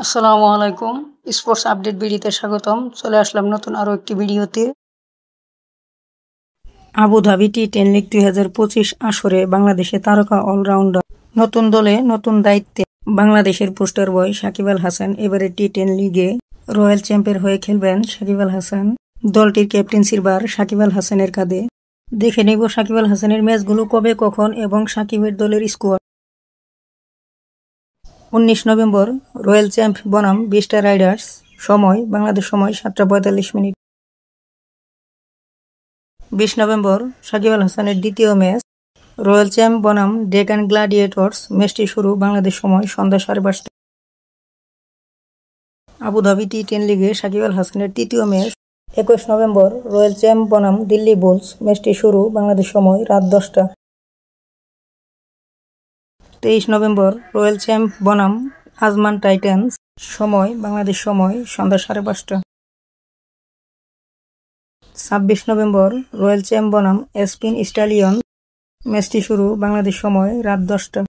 আসসালামু আলাইকুম। Sports update ভিডিওতে স্বাগতম। চলে আসলাম নতুন আরও একটি ভিডিওতে। আবুধাবি টি10 লিগ 2025 আসরে বাংলাদেশে তারকা অলরাউন্ডার নতুন দলে নতুন দায়িত্বে বাংলাদেশের পোস্টার বয় সাকিব আল হাসান এবারে টি10 লিগে রয়্যাল চ্যাম্পের হয়ে খেলবেন সাকিব আল হাসান। দলটির ক্যাপ্টেন্সির ভার সাকিব আল হাসানের কাঁধে। দেখে নেব সাকিব আল হাসানের ম্যাচগুলো কবে কখন এবং সাকিবের দলের স্কোয়াড। 19 নভেম্বর রয়্যাল চ্যাম্প বনাম বিস্টা রাইডার্স। সময় বাংলাদেশ সময় 7:45। 20 নভেম্বর সাকিব আল হাসানের দ্বিতীয় ম্যাচ রয়্যাল চ্যাম্প বনাম ডেকান গ্ল্যাডিয়েটর্স। ম্যাচটি শুরু বাংলাদেশ সময় সন্ধ্যা 5:30। আবুধাবি টি10 লিগে সাকিব আল হাসানের তৃতীয় ম্যাচ 21 নভেম্বর রয়্যাল চ্যাম্প বনাম দিল্লি বুলস। ম্যাচটি শুরু বাংলাদেশ সময় রাত 10টা। 23 নভেম্বর রয়্যাল চ্যাম্প বনাম আজমান টাইটান্স। সময় বাংলাদেশ সময় সন্ধ্যা 5:30। 26 নভেম্বর রয়্যাল চ্যাম্প বনাম এসপিন স্টালিয়ন। ম্যাচটি শুরু বাংলাদেশ সময় রাত 10টা।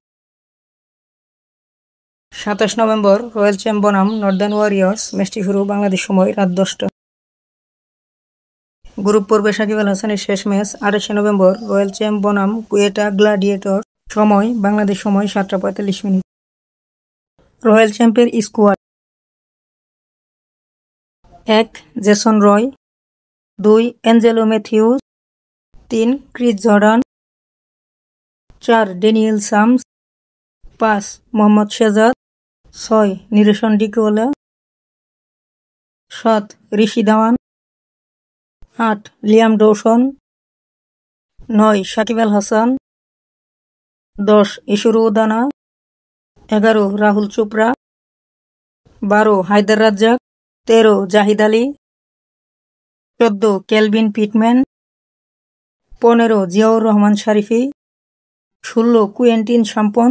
27 নভেম্বর রয়্যাল চ্যাম্প বনাম নর্দার্ন ওয়ারিয়র্স। ম্যাচটি শুরু বাংলাদেশ সময় রাত 10টা। গ্রুপ পর্বে সাকিব আল হাসানের শেষ ম্যাচ 28 নভেম্বর রয়্যাল চ্যাম্প বনাম কুয়েটা গ্ল্যাডিয়েটর। সময় বাংলাদেশ সময় 7:45। রয়্যাল চ্যাম্পের squad: 1 Jason Roy, 2 Angelo Mathews, 3 Chris Jordan, 4 Daniel Sams, 5 Mohammad Shahzad, 6 Niroshan Dickwella, 7 Rishi Dhawan, 8 Liam Dawson, 9 Shakib Al Hasan, 10 Isuru Udana, 11 Rahul Chopra, 12 Haider Razzak, 13 Zahid Ali, 14 Kelvin Pitman, 15 Ziaur Rahman Sharifi, 16 Quentin সাম্পন,